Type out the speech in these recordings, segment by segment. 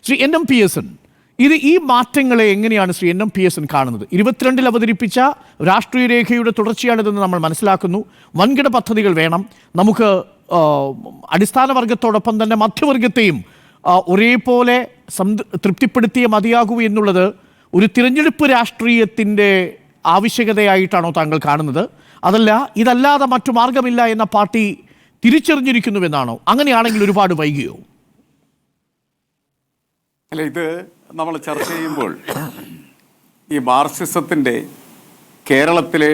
Shri NMPSN, ഈ മാറ്റങ്ങളെ എങ്ങനെയാണ് ശ്രീ NMPSN കാണുന്നത്? 22-ൽ അവതരിപ്പിച്ച രാഷ്ട്രീയ രേഖയുടെ തുടർച്ചയാണിതെന്ന് നമ്മൾ മനസ്സിലാക്കുന്നു. വൻകിട പദ്ധതികൾ വേണം, നമുക്ക് അടിസ്ഥാന വർഗത്തോടൊപ്പം തന്നെ മധ്യവർഗത്തെയും ഒരേപോലെ തൃപ്തിപ്പെടുത്തിയേ മതിയാകൂ എന്നുള്ളത് ഒരു തിരഞ്ഞെടുപ്പ് രാഷ്ട്രീയത്തിൻ്റെ ആവശ്യകതയായിട്ടാണോ താങ്കൾ കാണുന്നത്? ഇതല്ലാതെ മറ്റു മാർഗമില്ല എന്ന പാർട്ടി തിരിച്ചറിഞ്ഞിരിക്കുന്നുവെന്നാണോ? അങ്ങനെയാണെങ്കിൽ ഒരുപാട് വൈകിയോ? അല്ല, ഇത് നമ്മൾ ചർച്ച ചെയ്യുമ്പോൾ ഈ മാർക്സിസത്തിൻ്റെ കേരളത്തിലെ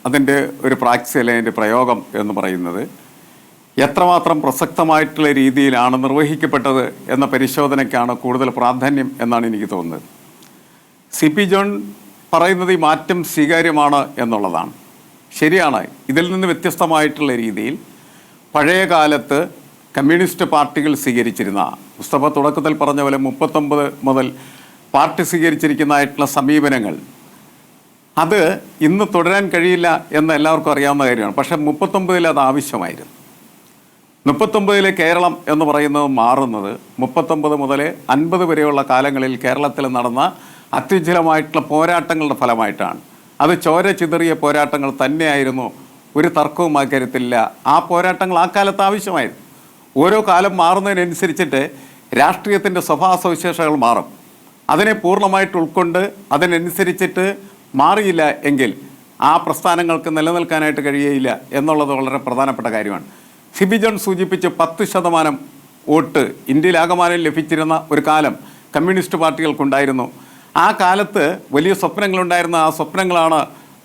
അതിൻ്റെ ഒരു പ്രാക്ടീസ് അല്ലെ അതിൻ്റെ പ്രയോഗം എന്ന് പറയുന്നത് എത്രമാത്രം പ്രസക്തമായിട്ടുള്ള രീതിയിലാണ് നിർവഹിക്കപ്പെട്ടത് എന്ന പരിശോധനയ്ക്കാണ് കൂടുതൽ പ്രാധാന്യം എന്നാണ് എനിക്ക് തോന്നുന്നത്. CP ജോൺ പറയുന്നത് ഈ മാറ്റം സ്വീകാര്യമാണ് എന്നുള്ളതാണ്. ശരിയാണ്. ഇതിൽ നിന്ന് വ്യത്യസ്തമായിട്ടുള്ള രീതിയിൽ പഴയ കാലത്ത് കമ്മ്യൂണിസ്റ്റ് പാർട്ടികൾ സ്വീകരിച്ചിരുന്ന, മുസ്തഫ തുടക്കത്തിൽ പറഞ്ഞ പോലെ 39 മുതൽ പാർട്ടി സ്വീകരിച്ചിരിക്കുന്നതായിട്ടുള്ള സമീപനങ്ങൾ അത് ഇന്ന് തുടരാൻ കഴിയില്ല എന്ന് എല്ലാവർക്കും അറിയാവുന്ന കാര്യമാണ്. പക്ഷേ 39-ൽ അത് ആവശ്യമായിരുന്നു. 39-ലെ കേരളം എന്ന് പറയുന്നത് മാറുന്നത് 39 മുതൽ 50 വരെയുള്ള കാലങ്ങളിൽ കേരളത്തിൽ നടന്ന അത്യുജ്വലമായിട്ടുള്ള പോരാട്ടങ്ങളുടെ ഫലമായിട്ടാണ്. അത് ചോര ചിതറിയ പോരാട്ടങ്ങൾ തന്നെയായിരുന്നു, ഒരു തർക്കവും ആ കാര്യത്തിലില്ല. ആ പോരാട്ടങ്ങൾ ആ കാലത്ത് ആവശ്യമായിരുന്നു. ഓരോ കാലം മാറുന്നതിനനുസരിച്ചിട്ട് രാഷ്ട്രീയത്തിൻ്റെ സ്വഭാവ സവിശേഷതകൾ മാറും. അതിനെ പൂർണ്ണമായിട്ട് ഉൾക്കൊണ്ട് അതിനനുസരിച്ചിട്ട് മാറിയില്ല എങ്കിൽ ആ പ്രസ്ഥാനങ്ങൾക്ക് നിലനിൽക്കാനായിട്ട് കഴിയുകയില്ല എന്നുള്ളത് വളരെ പ്രധാനപ്പെട്ട കാര്യമാണ്. CP ജോൺ സൂചിപ്പിച്ച് 10% വോട്ട് ഇന്ത്യയിലാകമാനം ലഭിച്ചിരുന്ന ഒരു കാലം കമ്മ്യൂണിസ്റ്റ് പാർട്ടികൾക്കുണ്ടായിരുന്നു. ആ കാലത്ത് വലിയ സ്വപ്നങ്ങളുണ്ടായിരുന്ന ആ സ്വപ്നങ്ങളാണ്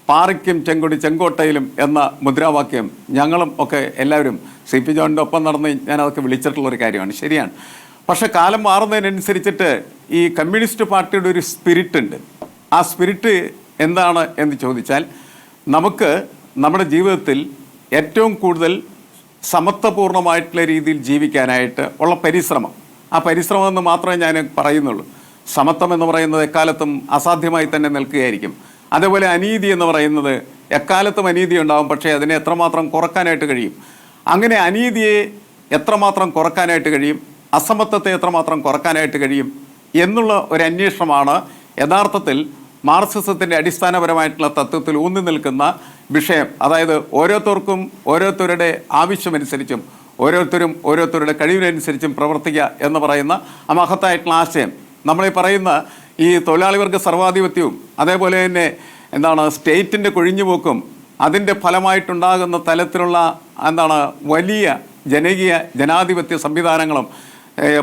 പാറയ്ക്കും ചെങ്കൊടി ചെങ്കോട്ടയിലും എന്ന മുദ്രാവാക്യം. ഞങ്ങളും ഒക്കെ എല്ലാവരും CP ജോണിൻ്റെ ഒപ്പം നടന്ന് ഞാനതൊക്കെ വിളിച്ചിട്ടുള്ളൊരു കാര്യമാണ്. ശരിയാണ്. പക്ഷെ കാലം മാറുന്നതിനനുസരിച്ചിട്ട് ഈ കമ്മ്യൂണിസ്റ്റ് പാർട്ടിയുടെ ഒരു സ്പിരിറ്റ് ഉണ്ട്. ആ സ്പിരിറ്റ് എന്താണ് എന്ന് ചോദിച്ചാൽ, നമുക്ക് നമ്മുടെ ജീവിതത്തിൽ ഏറ്റവും കൂടുതൽ സമത്വപൂർണ്ണമായിട്ടുള്ള രീതിയിൽ ജീവിക്കാനായിട്ട് ഉള്ള പരിശ്രമം, ആ പരിശ്രമം എന്ന് മാത്രമേ ഞാൻ പറയുന്നുള്ളൂ. സമത്വം എന്ന് പറയുന്നത് എക്കാലത്തും അസാധ്യമായി തന്നെ നിൽക്കുകയായിരിക്കും. അതേപോലെ അനീതി എന്ന് പറയുന്നത് എക്കാലത്തും അനീതി ഉണ്ടാകും, പക്ഷേ അതിനെ എത്രമാത്രം കുറക്കാനായിട്ട് കഴിയും. അങ്ങനെ അനീതിയെ എത്രമാത്രം കുറക്കാനായിട്ട് കഴിയും, അസമത്വത്തെ എത്രമാത്രം കുറക്കാനായിട്ട് കഴിയും എന്നുള്ള ഒരു അന്വേഷണമാണ് യഥാർത്ഥത്തിൽ മാർക്സിസത്തിൻ്റെ അടിസ്ഥാനപരമായിട്ടുള്ള തത്വത്തിൽ ഊന്നി നിൽക്കുന്ന വിഷയം. അതായത് ഓരോരുത്തർക്കും ഓരോരുത്തരുടെ ആവശ്യമനുസരിച്ചും ഓരോരുത്തരും ഓരോരുത്തരുടെ കഴിവിനനുസരിച്ചും പ്രവർത്തിക്കുക എന്ന് പറയുന്ന ആ മഹത്തായിട്ടുള്ള ആശയം, നമ്മളീ പറയുന്ന ഈ തൊഴിലാളി വർഗ സർവാധിപത്യവും അതേപോലെ തന്നെ സ്റ്റേറ്റിൻ്റെ കൊഴിഞ്ഞുപോക്കും അതിൻ്റെ ഫലമായിട്ടുണ്ടാകുന്ന തലത്തിലുള്ള വലിയ ജനാധിപത്യ സംവിധാനങ്ങളും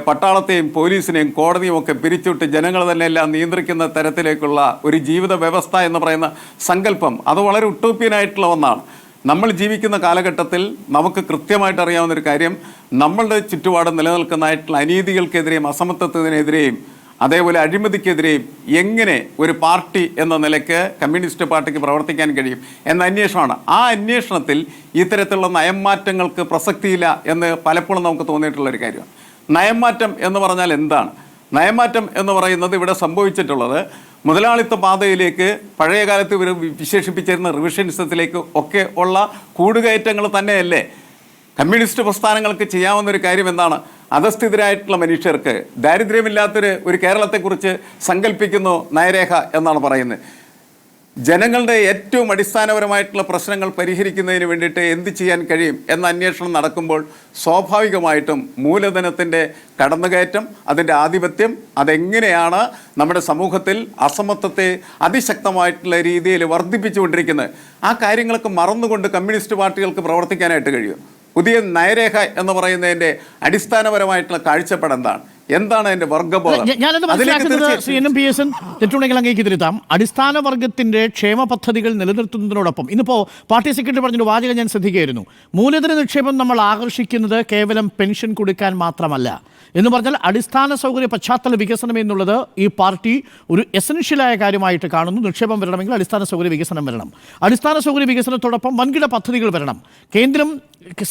പട്ടാളത്തെയും പോലീസിനെയും കോടതിയും ഒക്കെ പിരിച്ചുവിട്ട് ജനങ്ങൾ തന്നെ എല്ലാം നിയന്ത്രിക്കുന്ന തരത്തിലേക്കുള്ള ഒരു ജീവിത വ്യവസ്ഥ എന്ന് പറയുന്ന സങ്കല്പം അത് വളരെ ഉട്ടോപ്യനായിട്ടുള്ള ഒന്നാണ്. നമ്മൾ ജീവിക്കുന്ന കാലഘട്ടത്തിൽ നമുക്ക് കൃത്യമായിട്ട് അറിയാവുന്നൊരു കാര്യം, നമ്മളുടെ ചുറ്റുപാട് നിലനിൽക്കുന്നതായിട്ടുള്ള അനീതികൾക്കെതിരെയും അസമത്വത്തിനെതിരെയും അതേപോലെ അഴിമതിക്കെതിരെയും എങ്ങനെ ഒരു പാർട്ടി എന്ന നിലയ്ക്ക് കമ്മ്യൂണിസ്റ്റ് പാർട്ടിക്ക് പ്രവർത്തിക്കാൻ കഴിയും എന്ന അന്വേഷണമാണ്. ആ അന്വേഷണത്തിൽ ഇത്തരത്തിലുള്ള നയംമാറ്റങ്ങൾക്ക് പ്രസക്തിയില്ല എന്ന് പലപ്പോഴും നമുക്ക് തോന്നിയിട്ടുള്ളൊരു കാര്യമാണ്. നയംമാറ്റം എന്ന് പറഞ്ഞാൽ എന്താണ്? നയംമാറ്റം എന്ന് പറയുന്നത് ഇവിടെ സംഭവിച്ചിട്ടുള്ളത് മുതലാളിത്ത പാതയിലേക്ക് പഴയ കാലത്ത് ഇവർ വിശേഷിപ്പിച്ചിരുന്ന റിവിഷനിസത്തിലേക്ക് ഒക്കെ ഉള്ള കൂടുകയറ്റങ്ങൾ തന്നെയല്ലേ. കമ്മ്യൂണിസ്റ്റ് പ്രസ്ഥാനങ്ങൾക്ക് ചെയ്യാവുന്നൊരു കാര്യം എന്താണ്? അധസ്ഥിതരായിട്ടുള്ള മനുഷ്യർക്ക്, ദാരിദ്ര്യമില്ലാത്തൊരു കേരളത്തെക്കുറിച്ച് സങ്കല്പിക്കുന്നു നയരേഖ എന്നാണ് പറയുന്നത്. ജനങ്ങളുടെ ഏറ്റവും അടിസ്ഥാനപരമായിട്ടുള്ള പ്രശ്നങ്ങൾ പരിഹരിക്കുന്നതിന് വേണ്ടിയിട്ട് എന്ത് ചെയ്യാൻ കഴിയും എന്ന അന്വേഷണം നടക്കുമ്പോൾ സ്വാഭാവികമായിട്ടും മൂലധനത്തിൻ്റെ കടന്നുകയറ്റം, അതിൻ്റെ ആധിപത്യം, അതെങ്ങനെയാണ് നമ്മുടെ സമൂഹത്തിൽ അസമത്വത്തെ അതിശക്തമായിട്ടുള്ള രീതിയിൽ വർദ്ധിപ്പിച്ചുകൊണ്ടിരിക്കുന്നത്, ആ കാര്യങ്ങളൊക്കെ മറന്നുകൊണ്ട് കമ്മ്യൂണിസ്റ്റ് പാർട്ടികൾക്ക് പ്രവർത്തിക്കാനായിട്ട് കഴിയും. പുതിയ നയരേഖ എന്ന് പറയുന്നതിൻ്റെ അടിസ്ഥാനപരമായിട്ടുള്ള കാഴ്ചപ്പാട് എന്താണ് അതിന്റെ വർഗ്ഗബോധം? ഞാനത് മനസ്സിലാക്കുന്നത് ശ്രീ NMPSN തെറ്റുണ്ടെങ്കിൽ അങ്ങേക്ക് തിരുത്താം. അടിസ്ഥാന വർഗത്തിന്റെ ക്ഷേമ പദ്ധതികൾ നിലനിർത്തുന്നതിനോടൊപ്പം ഇന്നിപ്പോൾ പാർട്ടി സെക്രട്ടറി പറഞ്ഞൊരു വാചകം ഞാൻ ശ്രദ്ധിക്കുകയായിരുന്നു. മൂലധന നിക്ഷേപം നമ്മൾ ആകർഷിക്കുന്നത് കേവലം പെൻഷൻ കൊടുക്കാൻ മാത്രമല്ല എന്ന് പറഞ്ഞാൽ അടിസ്ഥാന സൗകര്യ പശ്ചാത്തല വികസനം എന്നുള്ളത് ഈ പാർട്ടി ഒരു എസൻഷ്യലായ കാര്യമായിട്ട് കാണുന്നു. നിക്ഷേപം വരണമെങ്കിൽ അടിസ്ഥാന സൗകര്യ വികസനം വരണം. അടിസ്ഥാന സൗകര്യ വികസനത്തോടൊപ്പം വൻകിട പദ്ധതികൾ വരണം. കേന്ദ്രം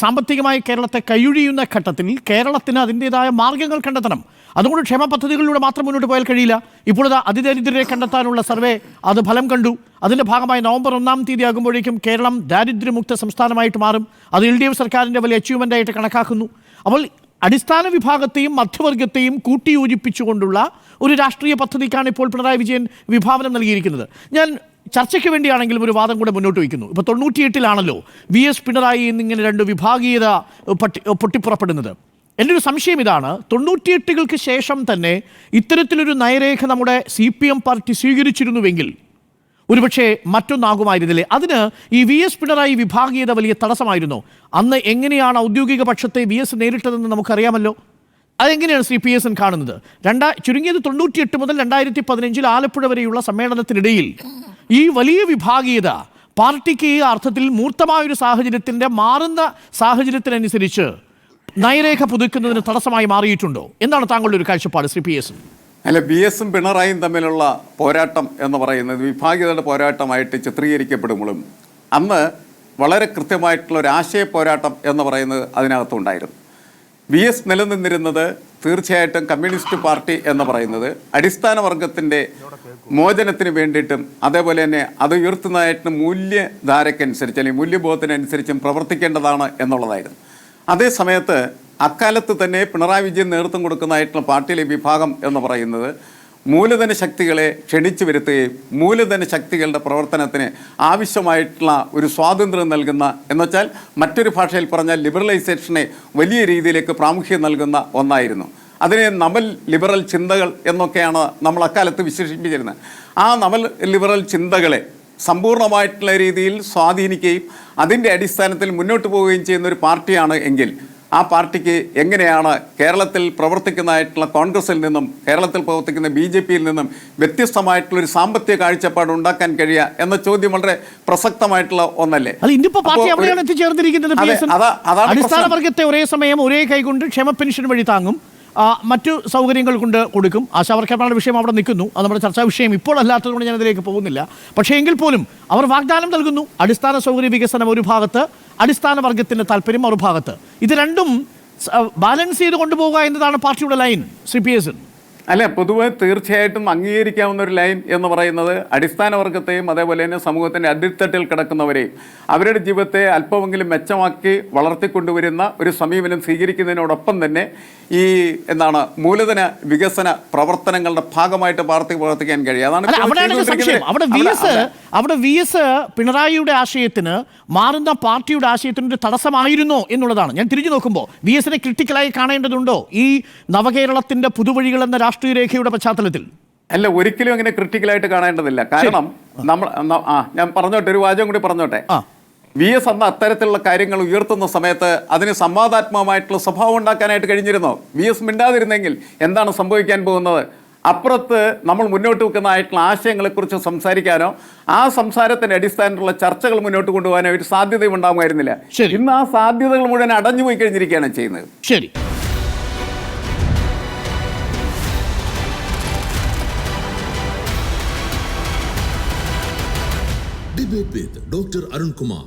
സാമ്പത്തികമായി കേരളത്തെ കൈയൊഴിയുന്ന ഘട്ടത്തിൽ കേരളത്തിന് അതിൻ്റെതായ മാർഗ്ഗങ്ങൾ കണ്ടെത്തണം. അതുകൊണ്ട് ക്ഷേമ പദ്ധതികളിലൂടെ മാത്രം മുന്നോട്ട് പോയാൽ കഴിയില്ല. ഇപ്പോൾ അതിദരിദ്രരെ കണ്ടെത്താനുള്ള സർവേ അത് ഫലം കണ്ടു. അതിൻ്റെ ഭാഗമായി നവംബർ 1-ാം തീയതി ആകുമ്പോഴേക്കും കേരളം ദാരിദ്ര്യമുക്ത സംസ്ഥാനമായിട്ട് മാറും. അത് LDF സർക്കാരിൻ്റെ വലിയ അച്ചീവ്മെൻ്റായിട്ട് കണക്കാക്കുന്നു. അപ്പോൾ അടിസ്ഥാന വിഭാഗത്തെയും മധ്യവർഗത്തെയും കൂട്ടിയോജിപ്പിച്ചുകൊണ്ടുള്ള ഒരു രാഷ്ട്രീയ പദ്ധതിക്കാണ് ഇപ്പോൾ പിണറായി വിജയൻ വിഭാവനം നൽകിയിരിക്കുന്നത്. ഞാൻ ചർച്ചയ്ക്ക് വേണ്ടിയാണെങ്കിലും ഒരു വാദം കൂടെ മുന്നോട്ട് വയ്ക്കുന്നു. ഇപ്പോൾ 98-ലാണല്ലോ VS പിണറായി എന്നിങ്ങനെ രണ്ട് വിഭാഗീയത പൊട്ടിപ്പുറപ്പെടുന്നത്. എൻ്റെ ഒരു സംശയം ഇതാണ്, 98-കൾക്ക് ശേഷം തന്നെ ഇത്തരത്തിലൊരു നയരേഖ നമ്മുടെ CPM പാർട്ടി സ്വീകരിച്ചിരുന്നുവെങ്കിൽ ഒരുപക്ഷെ മറ്റൊന്നാകുമായിരുന്നില്ലേ? അതിന് ഈ VS പിണറായി വിഭാഗീയത വലിയ തടസ്സമായിരുന്നു. അന്ന് എങ്ങനെയാണ് ഔദ്യോഗിക പക്ഷത്തെ VS നേരിട്ടതെന്ന് നമുക്കറിയാമല്ലോ. അതെങ്ങനെയാണ് PSN കാണുന്നത്? ചുരുങ്ങിയത് 98 മുതൽ 2015 ആലപ്പുഴ വരെയുള്ള സമ്മേളനത്തിനിടയിൽ ഈ വലിയ വിഭാഗീയത പാർട്ടിക്ക് ഈ അർത്ഥത്തിൽ മൂർത്തമായൊരു സാഹചര്യത്തിൻ്റെ മാറുന്ന സാഹചര്യത്തിനനുസരിച്ച് നയരേഖ പുതുക്കുന്നതിന് തടസ്സമായി മാറിയിട്ടുണ്ടോ? എന്താണ് താങ്കളുടെ ഒരു കാഴ്ചപ്പാട് PSN? അല്ല, VSും പിണറായിയും തമ്മിലുള്ള പോരാട്ടം എന്ന് പറയുന്നത് വിഭാഗീയതയുടെ പോരാട്ടമായിട്ട് ചിത്രീകരിക്കപ്പെടുമ്പോഴും അന്ന് വളരെ കൃത്യമായിട്ടുള്ള ഒരു ആശയ പോരാട്ടം എന്ന് പറയുന്നത് അതിനകത്തുണ്ടായിരുന്നു. VS നിലനിന്നിരുന്നത് തീർച്ചയായിട്ടും കമ്മ്യൂണിസ്റ്റ് പാർട്ടി എന്ന് പറയുന്നത് അടിസ്ഥാന വർഗത്തിൻ്റെ മോചനത്തിന് വേണ്ടിയിട്ടും അതേപോലെ തന്നെ അത് ഉയർത്തുന്നതായിട്ട് മൂല്യധാരക്കനുസരിച്ച് അല്ലെങ്കിൽ മൂല്യബോധത്തിനനുസരിച്ചും പ്രവർത്തിക്കേണ്ടതാണ് എന്നുള്ളതായിരുന്നു. അതേ സമയത്ത് അക്കാലത്ത് തന്നെ പിണറായി വിജയൻ നേതൃത്വം കൊടുക്കുന്നതായിട്ടുള്ള പാർട്ടിയിലെ വിഭാഗം എന്ന് പറയുന്നത് മൂലധന ശക്തികളെ ക്ഷണിച്ചു വരുത്തുകയും മൂലധന ശക്തികളുടെ പ്രവർത്തനത്തിന് ആവശ്യമായിട്ടുള്ള ഒരു സ്വാതന്ത്ര്യം നൽകുന്ന, എന്നുവെച്ചാൽ മറ്റൊരു ഭാഷയിൽ പറഞ്ഞാൽ ലിബറലൈസേഷനെ വലിയ രീതിയിലേക്ക് പ്രാമുഖ്യം നൽകുന്ന ഒന്നായിരുന്നു. അതിനെ നവൽ ലിബറൽ ചിന്തകൾ എന്നൊക്കെയാണ് നമ്മൾ അക്കാലത്ത് വിശേഷിപ്പിച്ചിരുന്നത്. ആ നവൽ ലിബറൽ ചിന്തകളെ സമ്പൂർണ്ണമായിട്ടുള്ള രീതിയിൽ സ്വാധീനിക്കുകയും അതിൻ്റെ അടിസ്ഥാനത്തിൽ മുന്നോട്ട് പോവുകയും ചെയ്യുന്ന ഒരു പാർട്ടിയാണ് എങ്കിൽ ആ പാർട്ടിക്ക് എങ്ങനെയാണ് കേരളത്തിൽ പ്രവർത്തിക്കുന്നതായിട്ടുള്ള കോൺഗ്രസിൽ നിന്നും കേരളത്തിൽ പ്രവർത്തിക്കുന്ന BJPയിൽ നിന്നും വ്യത്യസ്തമായിട്ടുള്ളൊരു സാമ്പത്തിക കാഴ്ചപ്പാട് ഉണ്ടാക്കാൻ കഴിയുക എന്ന ചോദ്യം വളരെ പ്രസക്തമായിട്ടുള്ള ഒന്നല്ലേ? അടിസ്ഥാന വർഗത്തെ ഒരേ സമയം ഒരേ കൈകൊണ്ട് ക്ഷേമ പെൻഷൻ വഴി താങ്ങും, മറ്റു സൗകര്യങ്ങൾ കൊണ്ട് കൊടുക്കും. ആശാവർക്കർമാരുടെ വിഷയം അവിടെ നിൽക്കുന്നു, അത് നമ്മുടെ ചർച്ചാ വിഷയം ഇപ്പോൾ അല്ലാത്തതുകൊണ്ട് ഞാൻ അതിലേക്ക് പോകുന്നില്ല. പക്ഷേ എങ്കിൽ പോലും അവർ വാഗ്ദാനം നൽകുന്നു. അടിസ്ഥാന സൗകര്യ വികസനം ഒരു ഭാഗത്ത്, അടിസ്ഥാന വർഗത്തിൻ്റെ താല്പര്യം മറുഭാഗത്ത്. ഇത് രണ്ടും ബാലൻസ് ചെയ്ത് കൊണ്ടുപോകുക എന്നതാണ് പാർട്ടിയുടെ ലൈൻ. PSN അല്ല, പൊതുവെ തീർച്ചയായിട്ടും അംഗീകരിക്കാവുന്ന ഒരു ലൈൻ എന്ന് പറയുന്നത് അടിസ്ഥാന വർഗത്തെയും അതേപോലെ തന്നെ സമൂഹത്തിൻ്റെ അടിത്തട്ടിൽ കിടക്കുന്നവരെയും അവരുടെ ജീവിതത്തെ അല്പമെങ്കിലും മെച്ചമാക്കി വളർത്തിക്കൊണ്ടുവരുന്ന ഒരു സമീപനം സ്വീകരിക്കുന്നതിനോടൊപ്പം തന്നെ ഈ മൂലധന വികസന പ്രവർത്തനങ്ങളുടെ ഭാഗമായിട്ട് പാർട്ടി പ്രവർത്തിക്കാൻ കഴിയും. അവിടെ VS പിണറായിയുടെ ആശയത്തിന് മാറുന്ന പാർട്ടിയുടെ ആശയത്തിന് ഒരു തടസ്സമായിരുന്നോ എന്നുള്ളതാണ്. ഞാൻ തിരിഞ്ഞു നോക്കുമ്പോൾ VSനെ ക്രിട്ടിക്കലായി കാണേണ്ടതുണ്ടോ ഈ നവകേരളത്തിന്റെ പുതുവഴികൾ എന്ന രാഷ്ട്രീയ രേഖയുടെ പശ്ചാത്തലത്തിൽ? അല്ല, ഒരിക്കലും അങ്ങനെ ക്രിട്ടിക്കലായിട്ട് കാണേണ്ടതില്ല. കാരണം ഞാൻ പറഞ്ഞോട്ടെ, ഒരു വാചകം കൂടി പറഞ്ഞോട്ടെ. VS അന്ന് അത്തരത്തിലുള്ള കാര്യങ്ങൾ ഉയർത്തുന്ന സമയത്ത് അതിന് സംവാദാത്മകമായിട്ടുള്ള സ്വഭാവം ഉണ്ടാക്കാനായിട്ട് കഴിഞ്ഞിരുന്നോ? VS മിണ്ടാതിരുന്നെങ്കിൽ എന്താണ് സംഭവിക്കാൻ പോകുന്നത്? അപ്പുറത്ത് നമ്മൾ മുന്നോട്ട് വെക്കുന്നതായിട്ടുള്ള ആശയങ്ങളെക്കുറിച്ച് സംസാരിക്കാനോ ആ സംസാരത്തിന്റെ അടിസ്ഥാനത്തിലുള്ള ചർച്ചകൾ മുന്നോട്ട് കൊണ്ടുപോകാനോ ഒരു സാധ്യതയും ഉണ്ടാകുമായിരുന്നില്ല. ഇന്ന് ആ സാധ്യതകൾ മുഴുവൻ അടഞ്ഞുപോയി കഴിഞ്ഞിരിക്കുകയാണ് ചെയ്യുന്നത്. ശരി. Debate with Dr. Arun Kumar.